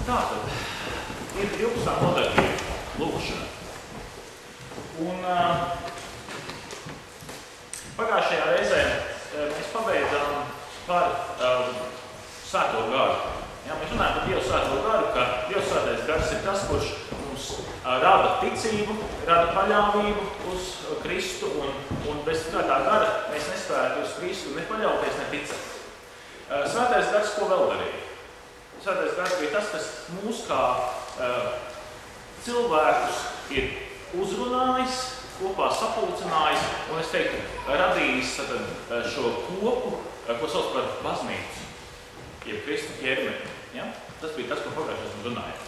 Tātad, ir 12. nodaļa lūkšana. Un pagājušajā reizē mēs pabeidzām par Svēto garu. Ja, mēs runājam par Dievu Svēto garu, ka Dieva Svētais gars ir tas, kurš mums rada ticību, rada paļāvību uz Kristu, un bez Svētā gara mēs nespētu uz Kristu ne paļauties, ne ticēt. Svētais gars ko vēl darīja? Svētais gars bija tas, kas mūs kā cilvēkus ir uzrunājis, kopā sapulcinājis, un es teiktu, radījis šo kopu, ko sauc par baznīcu, jeb Kristu ķermeni. Ja? Tas bija tas, ko pagājušajā mēs runājām.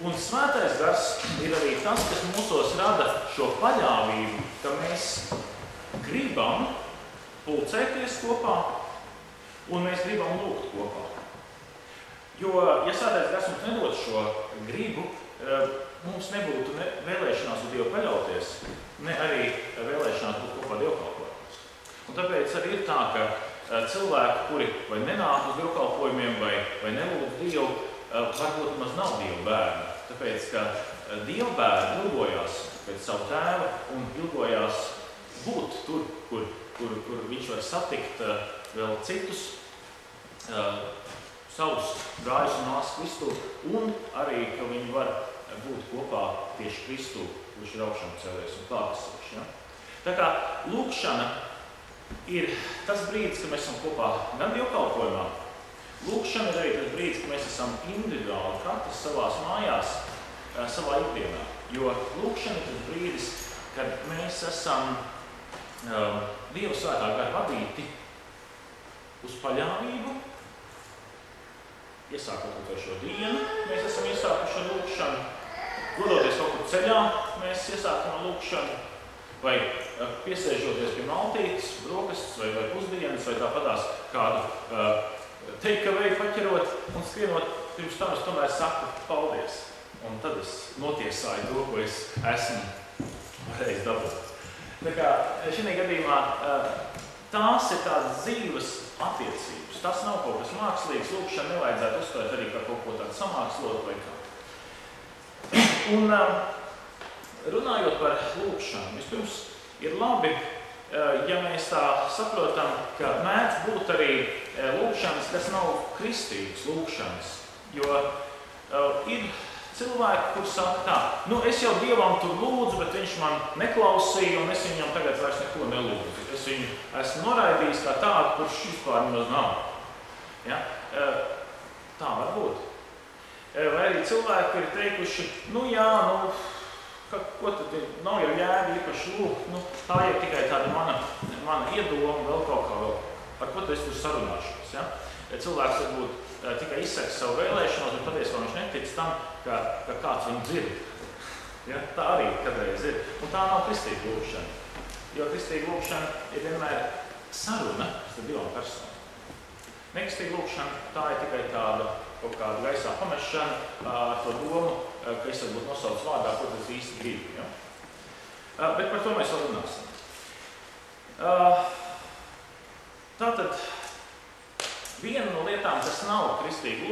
Un svētais gars ir arī tas, kas mūsos rada šo paļāvību, ka mēs gribam pulcēties kopā, un mēs gribam lūgt kopā. Jo, ja svētais gars mums nedod šo gribu, mums nebūtu ne vēlēšanās uz Dievu paļauties, ne arī vēlēšanās būt kopā dievkalpojumos. Un tāpēc arī ir tā, ka cilvēki, kuri vai nenāk uz dievkalpojumiem, vai nelūdz Dievu, varbūt maz nav Dieva bērni. Tāpēc, ka Dieva bērni ilgojās pēc savu tēva un ilgojās būt tur, kur viņš var satikt vēl citus savus brāļus un māsas Kristu, un arī, ka viņi var būt kopā tieši Kristu, kurš ir augšām cēlies un klātesošs. Ja? Tā kā lūkšana ir tas brīdis, kad mēs esam kopā gan dievkalpojumā. Lūkšana ir arī tas brīdis, kad mēs esam individuāli, katrs savās mājās, savā ikdienā. Jo lūkšana ir tas brīdis, kad mēs esam Dieva Svētā gara vadīti uz paļāvību. Iesākot ar šo dienu, mēs esam iesākuši ar lūkšanu. Dodoties kaut kur ceļā, mēs iesākam ar lūkšanu. Vai piesēžoties pie maltītes, brokastis vai pusdienas, vai tāpatās kādu take-away paķerot un skrienot, pirms tam es tomēr saku paldies. Un tad es notiesāju to, ko es esmu varējis dabūt. Tā kā šī gadījumā tās ir tādas dzīves attiecības. Tas nav kaut kas mākslīgs, lūkšana nevajadzētu uzstārt arī kā kaut ko tādu samākslot vai kā. Un runājot par lūkšanu, vispirms ir labi, ja mēs tā saprotam, ka mēdz būt arī lūkšanas, kas nav kristīgas lūkšanas. Jo ir cilvēki, kur saka tā, es jau Dievam tur lūdzu, bet viņš man neklausīja, un es viņam tagad vairs neko nelūdzu. Es viņu esmu noraidījis kā tādu, kurš vispār nemaz nav. Ja? Tā var būt. Vai arī cilvēki ir teikuši, ko tad nav jau jēga īpaši lūgt, tā ir tikai tāda mana iedoma, vēl kaut kā vēl, par ko es tur sarunāšos. Ja? Cilvēks varbūt tikai izsaka savu vēlēšanos, bet patiesībā viņš netic tam, ka kāds viņu dzird. Ja? Tā arī kādreiz ir. Un tā nav kristīga lūkšana. Jo kristīga lūkšana ir vienmēr saruna starp divām personām. Nekristīga lūkšana, tā ir tikai tāda kaut kāda gaisā pamešana ar to domu, ka es varbūt nosaucu vārdā, ko tas īsti gribu. Ja? Bet par to mēs vēl runāsim. Tātad, viena no lietām, kas nav kristīga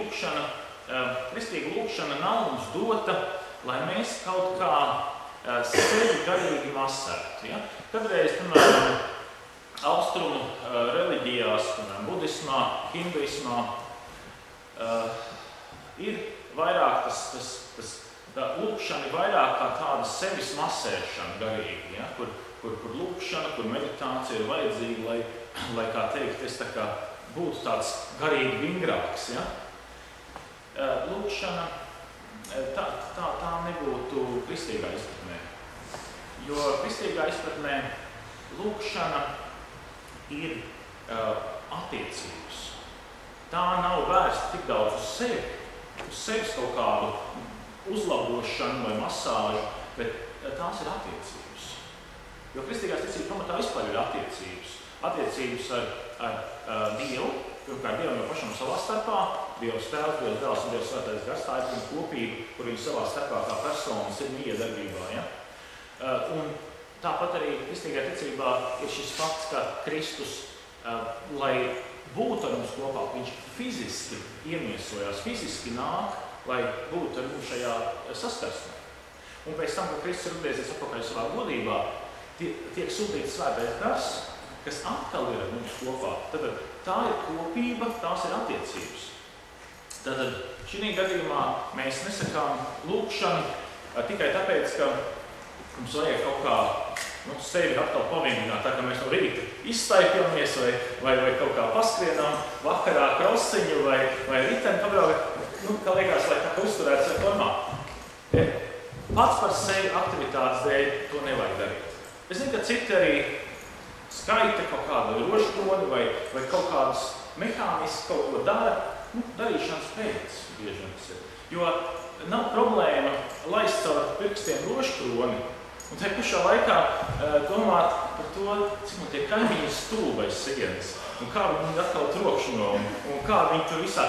lūkšana nav mums dota, lai mēs kaut kā sevi garīgi masētu. Ja? Kadreiz, piemēram, austrumu reliģijās, piemēram, budismā, hinduismā, ir vairāk tā lūkšana ir vairāk kā tāda sevis masēšana garīgi, ja? kur lūkšana, kur meditācija ir vajadzīga, lai kā teikt, es tā kā būtu tāds garīgi vingrāks. Ja? Lūkšana tā nebūtu kristīgā izpratnē. Jo kristīgā izpratnē lūkšana ir attiecības. Tā nav vērsta tik daudz uz sevis kaut kādu uzlabošanu vai masāžu, bet tās ir attiecības. Jo kristīgās ticības pamatā vispār ir attiecības. Attiecības ar Dievu, pirmkārt Dievam jau pašam savā starpā, Dievs Tēvs, Dievs Dēls un Dievs Svētais Gars, tā ir kopība, kur viņi savā starpā kā personas ir miedarbībā. Ja? Un tāpat arī kristīgā ticībā ir šis fakts, ka Kristus, lai būtu ar mums kopā, viņš fiziski iemiesojās, fiziski nāk lai būtu ar mums šajā saskarsmē. Un pēc tam, kad Kristus ir atgriezies atpakaļ savā godībā, tiek sūtīts svētais gars, kas atkal ir ar mums kopā. Tad tā ir kopība, tās ir attiecības. Tad šī gadījumā mēs nesakām lūgšanu tikai tāpēc, ka mums vajag kaut kā sevi atkal pavienināt, tā kā mēs no rīta izstaipjamies vai kaut kā paskrienām, vakarā krosiņu vai riteni pabraukt, kā liekas, lai tā kā uzturēts vai formā. Pats par sevi aktivitātes dēļ to nevajag darīt. Es zinu, ka citi arī skaita kaut kādu rožkroni vai kaut kādus mehānismus kaut ko dara, darīšanas pēc bieži vien tas ir. Jo nav problēma laist caur pirkstiem rožkroni un te pašā laikā domāt par to, cik man tie kaimiņi stūba aiz sienas un kā viņi atkal trokšņo un kā viņi tur visā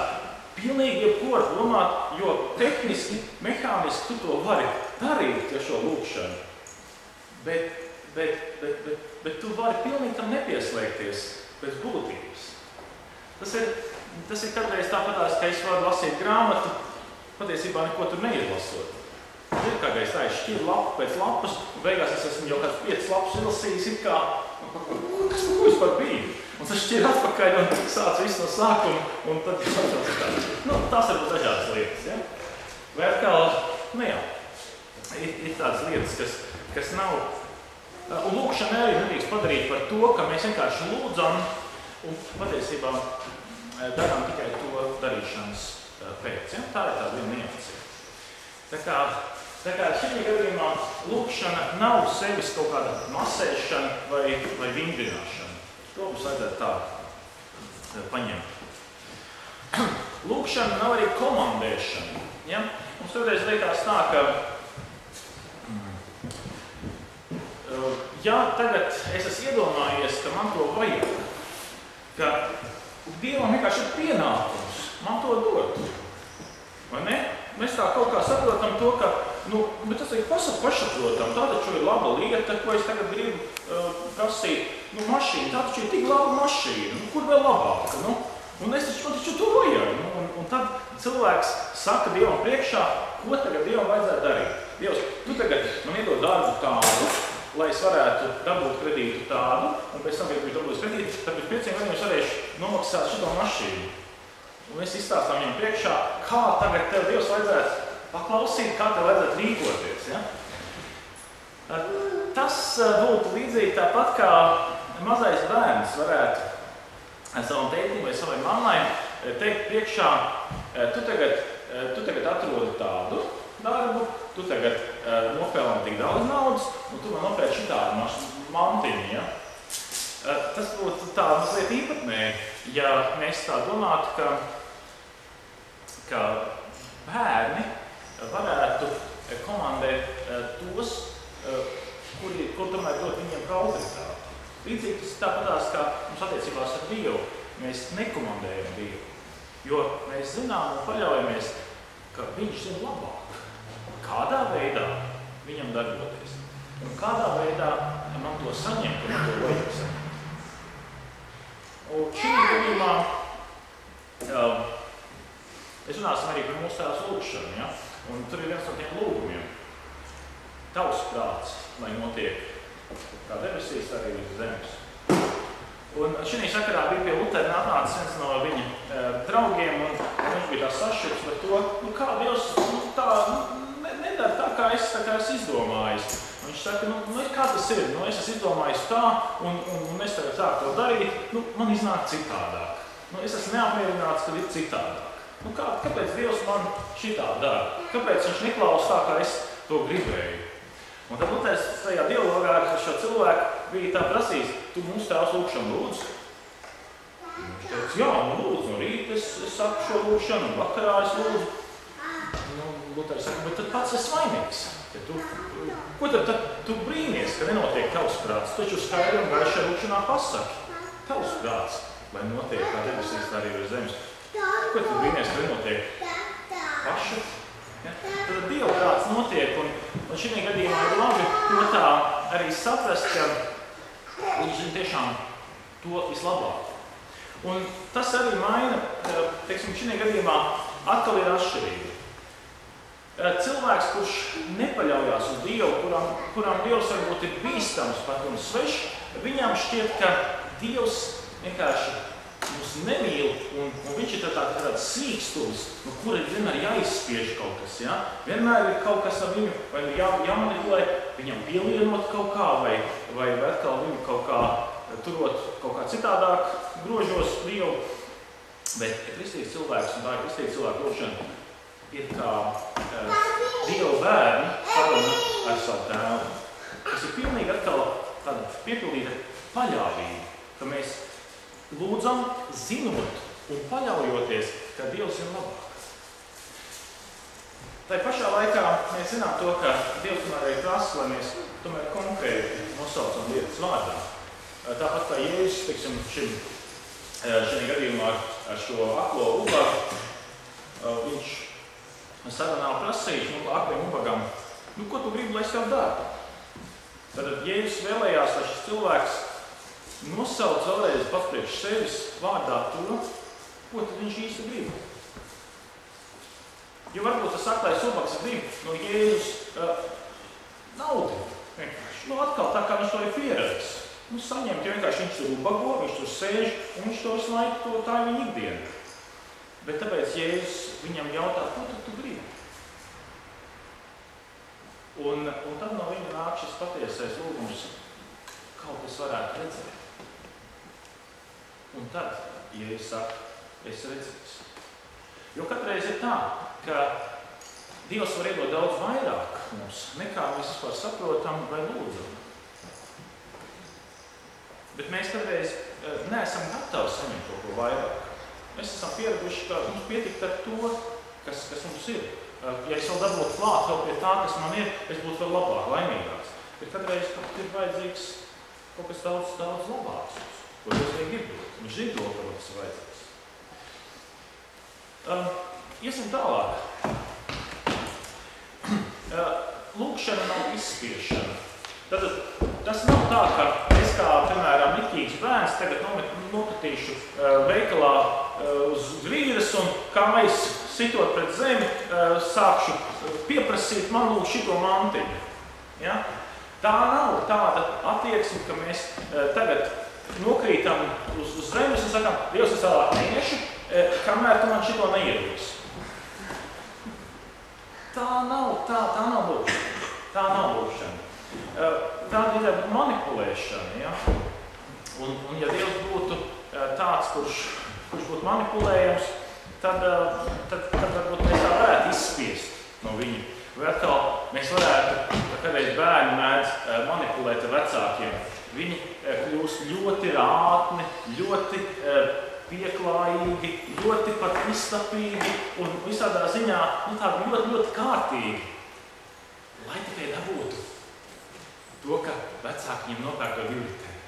pilnīgi jebko domāt, jo tehniski, mehāniski tu to vari darīt, ja šo lūgšanu. Bet tu vari pilnīgi tam nepieslēgties pēc būtības. Tas ir kādreiz tāpatās, ka es varu lasīt grāmatu, patiesībā neko tur neizlasot. Ir kādreiz tā, es šķiru lapu pēc lapas, un beigās es esmu jau kāds 5 lapus izlasījis, it kā, kas vispār bija? Un tas šķir atpakaļ un sāc visu no sākuma, un tad ir tāds. Tās ir dažādas lietas, ja? Vai atkal, ir tādas lietas, kas nav. Un lūgšana arī nedrīkst padarīt par to, ka mēs vienkārši lūdzam un patiesībā darām tikai to darīšanas pēc. Ja? Tā ir tā viena nianse. Tā kā šī gadījumā lūgšana nav sevis kaut kāda masēšana vai vingrināšana. To mums vajadzētu tā paņemt. Lūgšana nav arī komandēšana. Ja? Mums toreiz liekas tā, ka ja tagad es esmu iedomājies, ka man to vajag, ka Dievam vienkārši ir pienākums man to dot. Vai ne? Mēs tā kaut kā saprotam to, ka bet tas ir pašsaprotam. Tā taču ir laba lieta, ko es tagad gribu prasīt. Mašīna, tā taču ir tik laba mašīna. Kur vēl labāka? Un man taču to vajag. Un tad cilvēks saka Dievam priekšā, ko tagad Dievam vajadzētu darīt. Dievs, tu tagad man iedod darbu tādu, lai es varētu dabūt kredītu tādu, un pēc tam, kad es dabūju kredītu, tad pēc 5 gadiem es varēšu nomaksāt šito mašīnu. Un mēs izstāstām viņam priekšā, kā tagad tev Dievs vajadzētu paklausīt, kā tev vajadzētu rīkoties. Ja? Tas būtu līdzīgi tāpat, kā mazais bērns varētu savam tētim vai savai mammai teikt priekšā, tu tagad atrodi tādu darbu, tu tagad nopelni tik daudz naudas, un tu man nopērci šitādu mantiņu. Ja? Tas būtu tā mazliet īpatnēji, ja mēs tā domātu, ka bērni varētu komandēt tos, kur tomēr dot viņiem autoritāti. Līdzīgi tas tāpatās, kā mums attiecībās ar Dievu. Mēs nekomandējam Dievu, jo mēs zinām un paļaujamies, ka viņš zina labāk. Kādā veidā viņam darboties. Un kādā veidā man to saņemt, un man to vajag saņemt. Un šī gadījumā es runāsim arī par mūsu tēvs lūgšanu, ja? Un tur ir viens no tiem lūgumiem. Tavs prāts, lai notiek kā debesīs, arī uz zemes. Un šī sakarā bija pie Lutera atnācis viens no viņa draugiem, un viņš bija tā sašķirts par to, kā Dievs tā nedara tā, kā es izdomājis. Un viņš saka, kā tas ir? Es esmu izdomājis tā, un es tagad sāku to darīt, man iznāk citādāk. Es esmu neapmierināts, ka ir citādāk. Kāpēc Dievs man šitā dara? Kāpēc viņš neklausa tā, kā es to gribēju? Un tad Luters tajā dialogā ar šo cilvēku bija tā prasījis, tu mūsu tēvs lūgšanu lūdzu? Viņš teica, jā, lūdzu, no rīta es saku šo lūgšanu, un vakarā es lūdzu. Luters saka, bet tad pats esi vainīgs. Ko tad tu brīnies, ka nenotiek tavs prāts? Tu taču skaidri un gaišai lūgšanā pasaki. Tavs prāts, lai notiek kā debesīs, tā arī uz zemes. Ko tad brīnies, ka nenotiek paša? Ja? Tad Dieva prāts notiek, un šī gadījumā ir labi to tā arī saprast, ka viņš zina tiešām to vislabāk. Un tas arī maina, teiksim, šī gadījumā atkal ir atšķirība. Cilvēks, kurš nepaļaujās uz Dievu, kuram Dievs varbūt ir bīstams pat un svešs, viņam šķiet, ka Dievs vienkārši mūs nemīl, un viņš ir tāds sīkstulis, no kura vienmēr jāizspiež kaut kas. Ja? Vienmēr ir kaut kas ar viņu, vai jāmanipulē, viņam pielienot kaut kā, vai atkal viņu kaut kā turot kaut kā citādāk grožos Dievu. Bet kristīgs cilvēks, un tā ir kristīga cilvēka lūkšana, ir kā Dieva bērni saruna ar savu tēvu. Tas ir pilnīgi atkal tāda piepildīta paļāvība, ka mēs lūdzam, zinot un paļaujoties, ka Dievs ir labāk. Tā pašā laikā mēs zinām to, ka Dievs tomēr arī prasa, lai mēs tomēr konkrēti nosaucam lietas vārdā. Tāpat kā Jēzus, teiksim, šajā gadījumā ar šo aklo ubagu, viņš sarunā prasīja aklim ubagam, ko tu gribi, lai es tev daru? Tad Jēzus vēlējās, lai šis cilvēks nosauc vēlreiz pats priekš sevis vārdā to, ko tad viņš īsti grib. Jo varbūt tas aklais ubags grib no Jēzus naudu. Vienkārši. Atkal tā kā viņš to ir pieredzis. Saņemt, jo vienkārši viņš tur ubago, viņš tur sēž un viņš to visu laiku, tā ir viņa ikdiena. Bet tāpēc Jēzus viņam jautā, ko tad tu gribi? Un tad no viņa nāk šis patiesais lūgums, kaut kas varētu redzēt. Un tad, Jēzus saka, es redzēšu. Jo katreiz ir tā, ka Dievs var iedot daudz vairāk mums, nekā mēs vispār saprotam vai lūdzam. Bet mēs kādreiz neesam gatavi saņemt kaut ko vairāk. Mēs esam pieraduši, ka mums pietikt ar to, kas mums ir. Ja es vēl dabūtu klāt vēl pie tā, kas man ir, es būtu vēl labāk, laimīgāks. Bet kādreiz ir vajadzīgs kaut kas daudz, daudz labāks, ko Dievs vajag iedot. Viņš zina to, ka tas ir vajadzīgs. Iesim tālāk. Lūkšana nav izspiešana. Tad tas nav tā, ka es kā, piemēram, nikīgs bērns tagad nokatīšu veikalā uz grīdas un kājas sitot pret zemi, sākšu pieprasīt man lūk šito mantiņu. Ja? Tā nav tāda attieksme, ka mēs tagad nokrītam uz zemes un sakām, Dievs, es tālāk neiešu, kamēr tu man šito neiedos. Tā nav lūkšana. Tā nav lūkšana. Tā ir manipulēšana. Ja? Un ja Dievs būtu tāds, kurš būtu manipulējams, tad varbūt mēs tā varētu izspiest no viņa. Vai atkal mēs varētu, kādreiz bērni mēdz manipulēt ar vecākiem. Viņi kļūst ļoti rātni, ļoti pieklājīgi, ļoti pat izstapīgi un visādā ziņā tādi ļoti, ļoti kārtīgi. Lai tikai dabūtu to, ka vecāki viņiem nopērk to biļeteni.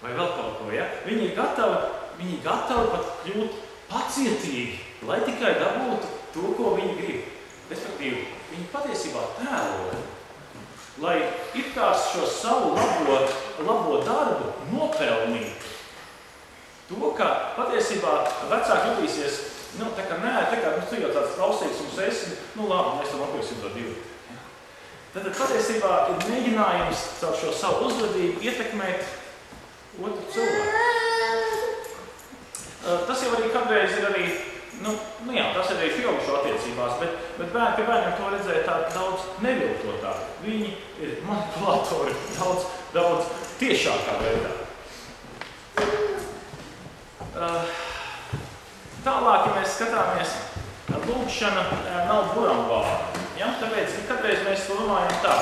Vai vēl kaut ko, ja? Viņi ir gatavi pat kļūt pacietīgi, lai tikai dabūtu to, ko viņi grib. Respektīvi, viņi patiesībā tēlo, lai it kā šo savu labo darbu nopelnītu. To, ka patiesībā vecāki jutīsies, tā kā tu jau tāds klausīgs un esi, labi, mēs tam nopirksim to biļeteni. Tad patiesībā ir mēģinājums caur šo savu uzvedību ietekmēt otru cilvēku. Tas jau arī kādreiz ir arī, tas ir arī pieaugušo attiecībās, bet pie bērniem to redzēja tā daudz neviltotāk. Viņi ir manipulatori daudz tiešākā veidā. Tālāk, ja mēs skatāmies, lūkšana nav buramvārda. Ja? Tāpēc, kādreiz mēs to domājam tā.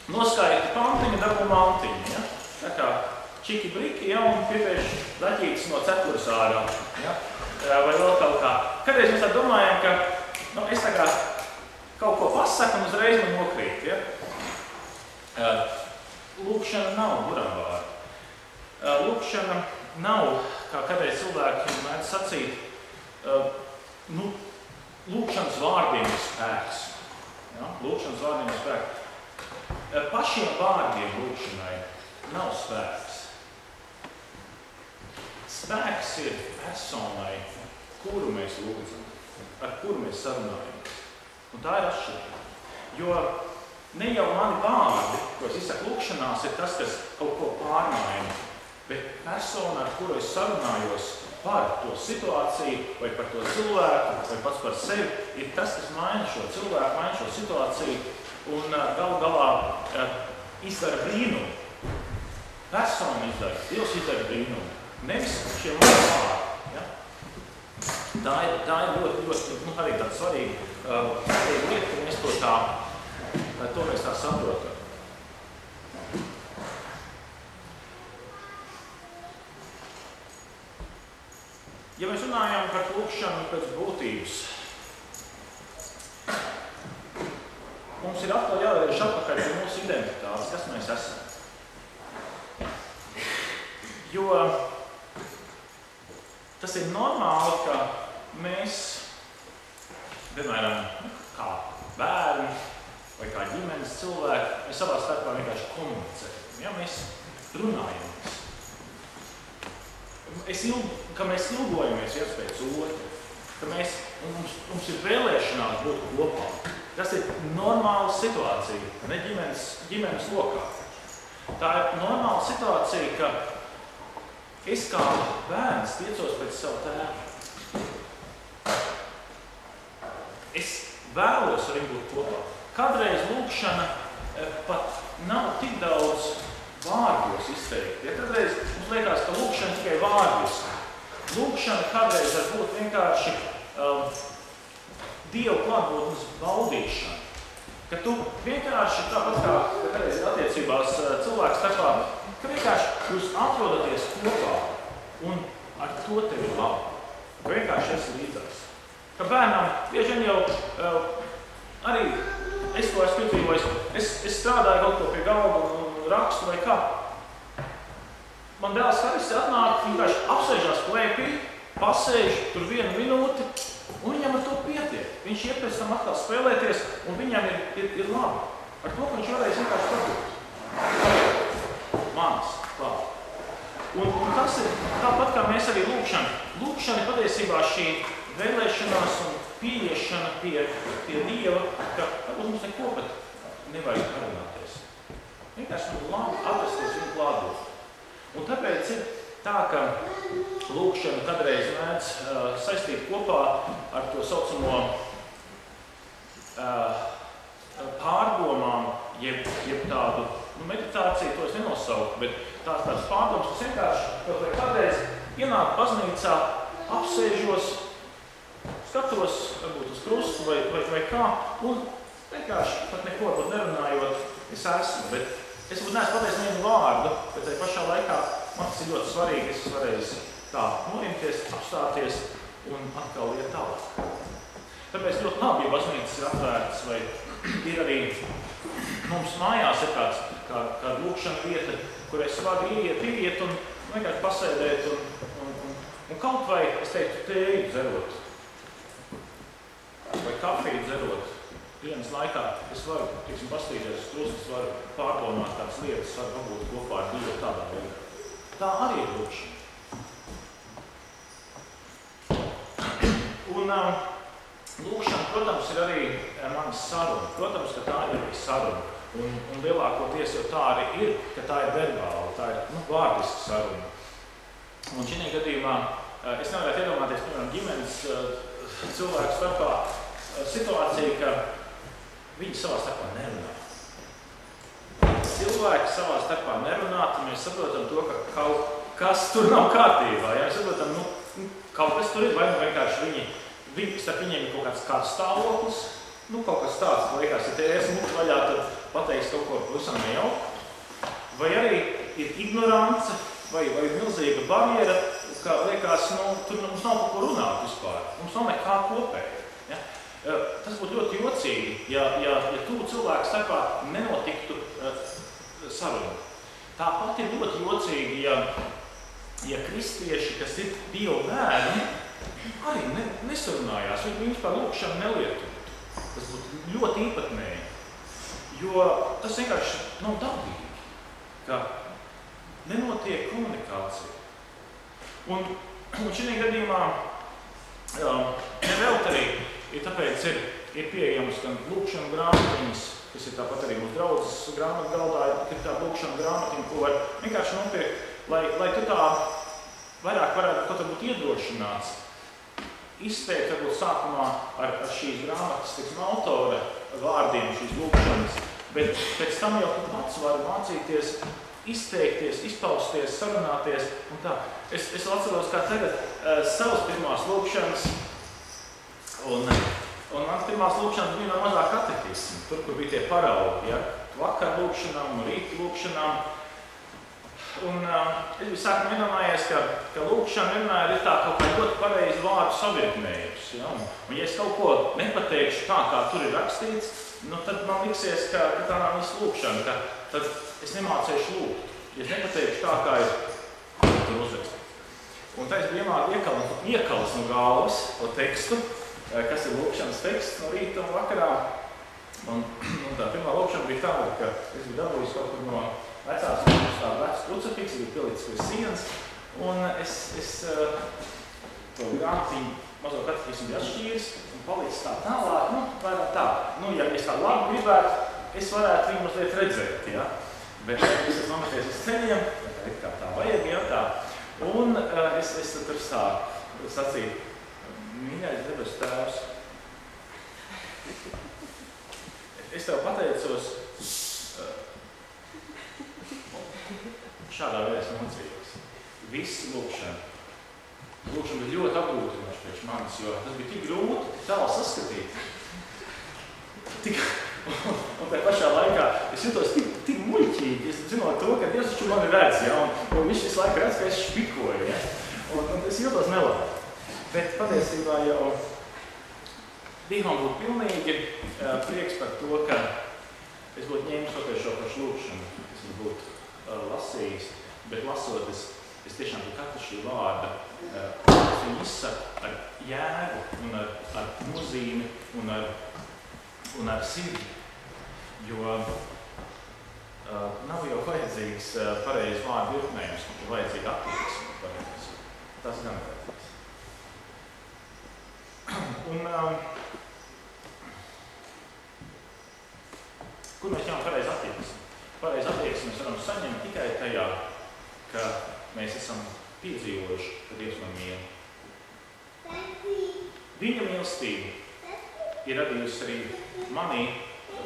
Noskaiti pantiņu, dabū mantiņu. Ja? Tā kā čiki briki, ja, un piepiež daķītis no cepures ārā. Ja? Vai vēl kaut kā. Kādreiz mēs tā domājam, ka es tā kā kaut ko pasaku un uzreiz man nokrīt. Ja? Lūkšana nav buramvārda. Lūkšana nav, kā kādreiz cilvēki mēdz sacīt, lūkšanas vārdiem ir spēks. Ja? Lūkšanas vārdiem ir spēks. Pašiem vārdiem lūkšanai nav spēks. Spēks ir personai, kuru mēs lūdzam. ar kuru mēs sarunājamies. Un tā ir atšķirība. Jo ne jau mani vārdi, ko es izsaku lūkšanās, ir tas, kas kaut ko pārmaina, bet persona, ar kuru es sarunājos par to situāciju, vai par to cilvēku, vai pats par sevi, ir tas, kas maina šo cilvēku, maina šo situāciju un galu galā izdara brīnumu. Persona izdara, Dievs izdara brīnumu. Nevis šie mūsu vārdi. Ja? Tā ir ļoti arī tāda svarīga lieta, ka mēs to mēs tā saprotam. Ja mēs runājam par lūkšanu pēc būtības, mums ir atkal jāvērš atpakaļ pie mūsu identitātes, kas mēs esam. Jo tas ir normāli, ka mēs, piemēram, kā bērni vai kā ģimenes cilvēki, mēs savā starpā vienkārši komunicējam. Ja? Mēs runājamies. Ka mēs ilgojamies viens pēc otru, ka mums ir vēlēšanās būt kopā. Tas ir normāla situācija, ne ģimenes lokā. Tā ir normāla situācija, ka es kā bērns tiecos pēc savu tēvu. Es vēlos ar viņu būt kopā. Kādreiz lūkšana pat nav tik daudz vārdos izteikti. Ja kādreiz mums liekas, ka lūkšana tikai vārdiski. Lūkšana kādreiz var būt vienkārši Dievu klātbūtnes baudīšana. Ka tu vienkārši tāpat kā kādreiz ir attiecībās cilvēku starpā, ka vienkārši jūs atrodaties kopā un ar to tevi labi. Ka vienkārši esi līdzās. Ka bērnam bieži vien jau arī es to esmu piedzīvojis. Es strādāju kaut ko pie galda un rakstu vai kā. Man dēls Haris atnāk, vienkārši apsēžās klēpī, pasēž tur 1 minūti, un viņam ar to pietiek. Viņš iet pēc tam atkal spēlēties, un viņam ir labi. Ar to, ka viņš varēs vienkārši pabūt. Manis, klāt. Un tas ir tāpat, kā mēs arī lūkšana. Lūkšana ir patiesībā šī vēlēšanās un pieiešana pie Dieva, ka mums neko pat nevajag parunāties. Vienkārši labi atrasties viņu klātbūtnē. Un tāpēc ir tā, ka lūkšana kādreiz mēdz saistīt kopā ar to saucamo pārdomām, jeb tādu meditāciju, to es nenosauku, bet tādas pārdomas, kas vienkārši kaut vai kādreiz ienāk baznīcā, apsēžos, skatos, varbūt uz krustu vai kā, un vienkārši pat neko varbūt nerunājot, es esmu, bet es varbūt neesmu pateicis nevienu vārdu, bet tai pašā laikā man tas ir ļoti svarīgi, es varēju tā norimties, apstāties un atkal iet tālāk. Tāpēc ļoti labi, ja baznīcas ir atvērtas vai ir arī mums mājās ir kāda lūkšana vieta, kur es varu iet un vienkārši pasēdēt un kaut vai, es teiktu, tēju dzerot vai kafiju dzerot. Dienas laikā es varu, pastīties uz krustas, varu pārdomāt kādas lietas, varu pabūt kopā ar Dievu tādā veidā. Tā arī ir lūkšana. Un lūkšana, protams, ir arī manas saruna. Protams, ka tā ir arī saruna. Un lielākoties jau tā arī ir, ka tā ir verbāla, tā ir vārdiska saruna. Un šī gadījumā es nevarētu iedomāties, piemēram, ģimenes cilvēku starpā situāciju, ka viņi savā starpā nerunā. Cilvēki savā starpā nerunā, tad mēs saprotam to, ka kaut kas tur nav kārtībā. Ja? Mēs saprotam, kaut kas tur ir, vai vienkārši starp viņiem ir kaut kāds stāvoklis, kaut kas tāds, ka liekas, ja te esmu muti vaļā, tad pateiks kaut ko pavisam nejauku. Vai arī ir ignorance, vai milzīga barjera, ka liekas, tur mums nav par ko runāt vispār. Mums nav nekā kopēja. Ja? Tas būtu ļoti jocīgi, ja tuvu cilvēku starpā nenotiktu saruna. Tāpat ir ļoti jocīgi, ja kristieši, kas ir Dieva bērni, arī nesarunājās, viņi vispār lūkšanu nelietotu. Tas būtu ļoti īpatnēji, jo tas vienkārši nav dabīgi, ka nenotiek komunikācija. Un šī gadījumā nevēlt arī tāpēc ir pieejams gan lūkšanu grāmatiņas, kas ir tāpat arī mūsu draudzes grāmatu galdā, ir tā lūkšanu grāmatiņa, ko var vienkārši nopirkt, lai tu tā vairāk varētu kaut būt iedrošināts. Izteikt varbūt sākumā ar šīs grāmatas, tiksim, autora vārdiem šīs lūkšanas, bet pēc tam jau tu pats vari mācīties, izteikties, izpausties, sarunāties un tā. Es atceros, kā tagad savas pirmās lūkšanas, un mans pirmās lūkšanas bija no mazā katekisma, tur, kur bija tie paraugi, ja? Vakar lūkšanām un rīt lūkšanām. Un es biju sākumā iedomājies, ka lūkšana vienmēr ir tā kaut kā ļoti pareizi vārdu savietnējums. Ja? Un ja es kaut ko nepateikšu tā, kā tur ir rakstīts, tad man liksies, ka tā nav viss lūkšana, tad es nemācēšu lūgt. Ja es nepateikšu tā, kā ir tur uzrakstīts. Un tā es biju iekalis no galvas to tekstu, kas ir lūkšanas teksts no rīta un vakarā. Un tā pirmā lūkšana bija tāda, ka es biju dabūjis kaut kur no vecās mūžas tādu vecu krucifiksu, bija pielicis pie sienas, un es to grāmatiņu mazo katekismu biju atšķīris un palicis tā tālāk, vairāk tā. Ja es tā labi gribētu, es varētu viņu mazliet redzēt, ja? Bet es nometies uz ceļiem, kā tā vajag, ja tā. Un es tur sāku sacīt, mīļais debesu tēvs, es tev pateicos, šādā veidā es mocījos. Viss lūkšana. Lūkšana bija ļoti apgrūtinoša priekš manis, jo tas bija tik grūti, tik tālu saskatīt. Un tajā pašā laikā es jutos tik muļķīgi, es zinot to, ka Dievs taču mani redz, ja? Un viņš visu laiku redz, ka es špikoju, ja? Un es jutos nelabi. Bet patiesībā jau Dievam būtu pilnīgi prieks par to, ka es būtu ņēmis toties šo pašu lūkšanu, es būtu lasījis, bet lasot, es tiešām pie katra šī vārda, es viņu izsaku ar jēgu un ar nozīmi un ar sirdi, jo nav jau vajadzīgs pareizs vārdu virknējums, ir vajadzīga attieksme pareizi. Tas gan vajadzīgs. Kur mēs ņemam pareizi attieksmi? Pareizi attieksmi mēs varam saņemt tikai tajā, ka mēs esam piedzīvojuši, ka Dievs man mīl. Viņa mīlestība ir radījusi arī manī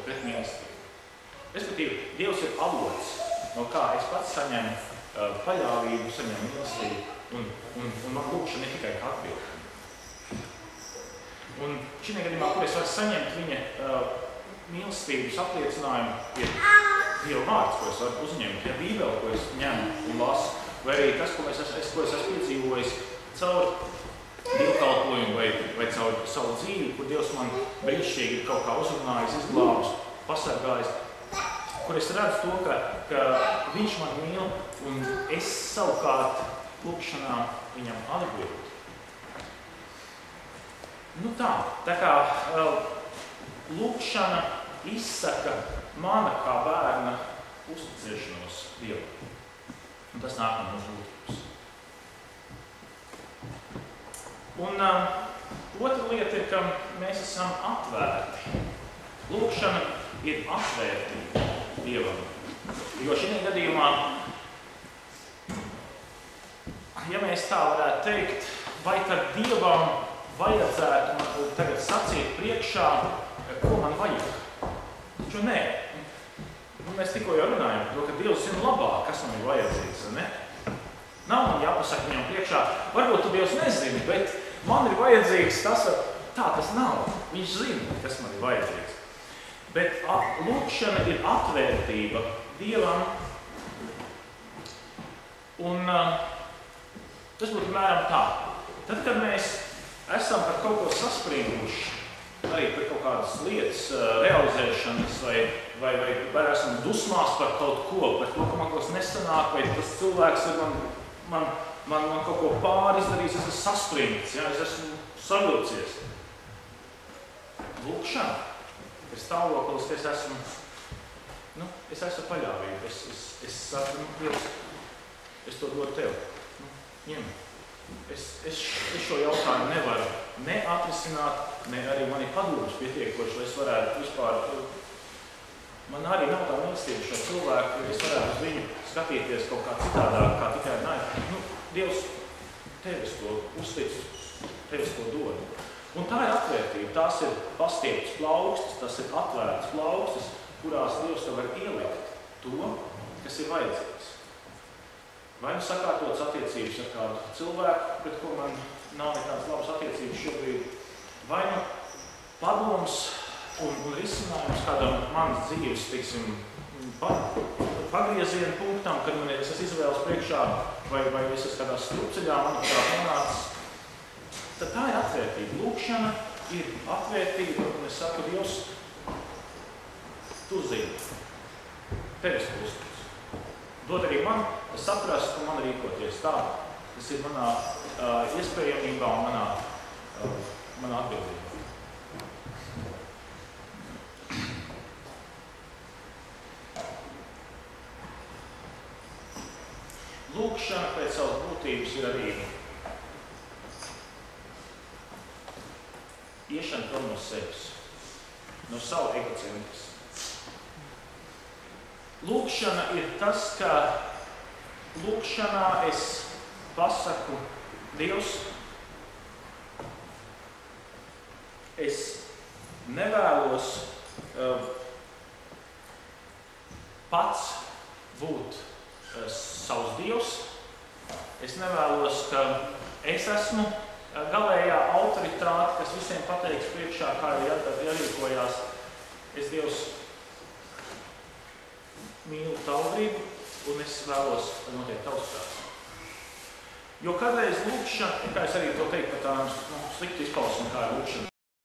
pret mīlestību. Respektīvi, Dievs ir avots, no kā es pats saņemu paļāvību, saņemu mīlestību, un man lūkšana ne tikai kā atbildi. Un šī gadījumā, kur es varu saņemt viņa mīlestības apliecinājumu, ir Dieva vārds, ko es varu uzņemt, ja Bībeli, ko es ņemu un lasu, vai arī tas, ko es esmu piedzīvojis caur dievkalpojumu vai caur savu dzīvi, kur Dievs man brīnišķīgi ir kaut kā uzrunājis, izglābis, pasargājis, kur es redzu to, ka viņš man mīl un es savukārt lūkšanā viņam atbildu. Tā kā lūkšana izsaka mana kā bērna uzticēšanos Dievam. Un tas nāk no mūsu lūkšanas. Un otra lieta ir, ka mēs esam atvērti. Lūkšana ir atvērtība Dievam. Jo šī gadījumā, ja mēs tā varētu teikt, vai tad Dievam vajadzētu man tagad sacīt priekšā, ko man vajag? Taču nē. Mēs tikko jau runājam par to, ka Dievs zina labāk, kas man ir vajadzīgs, ne? Nav man jāpasaka viņam priekšā, varbūt tu Dievs nezini, bet man ir vajadzīgs tas, tā tas nav. Viņš zina, kas man ir vajadzīgs. Bet lūkšana ir atvērtība Dievam, un tas būtu mēram tā. Tad, kad mēs esam par kaut ko saspringuši, arī par kaut kādas lietas realizēšanas, vai esam dusmās par kaut ko, par to, ka man kaut kas nesanāk, vai tas cilvēks ir man kaut ko pārizdarījis, es esmu saspringts, ja, es esmu savilcies. Lūkšana ir stāvoklis, ka es esmu paļāvība, es saku, Dievs, es to dodu tev, ņem. Es šo jautājumu nevaru neatrisināt, ne arī mani padomus pietiekoši, lai es varētu vispār, man arī nav tā mīlestība šo cilvēku, ja es varētu uz viņu skatīties kaut kā citādāk, kā tikai nē. Dievs tevis to uztic, tevis to dod. Un tā ir atvērtība, tās ir pastieptas plaukstas, tas ir atvērtas plaukstas, kurās Dievs tev var ielikt to, kas ir vajadzīgs. Vai nu sakārtotas attiecības ar kādu cilvēku, pret ko man nav nekādas labas attiecības šobrīd, vai nu padoms un risinājums kādam manas dzīves, tiksim, pagrieziena punktam, kad man es izvēles priekšā, vai es esmu kādā strupceļā, manuprāt, nonācis. Tad tā ir atvērtība. Lūkšana ir atvērtība, un es saku, Dievs, tu zini, tevis uzticas. Dod arī man saprast un man rīkoties tā. Tas ir manā iespējamībā un manā atbildībā. Lūkšana pēc savas būtības ir arī iešana prom no sevis, no savu egocentris. Lūkšana ir tas, ka lūkšanā es pasaku, Dievs, es nevēlos pats būt savs Dievs. Es nevēlos, ka es esmu galējā autoritāte, kas visiem pateiks priekšā, kā ir jārīkojās. Es, Dievs, mīlu tavu gribu, un es vēlos, lai notiek tavs prāts. Jo kādreiz lūkšana, kā es arī to teiktu par tādām sliktu izpausmi, kā ir lūkšana,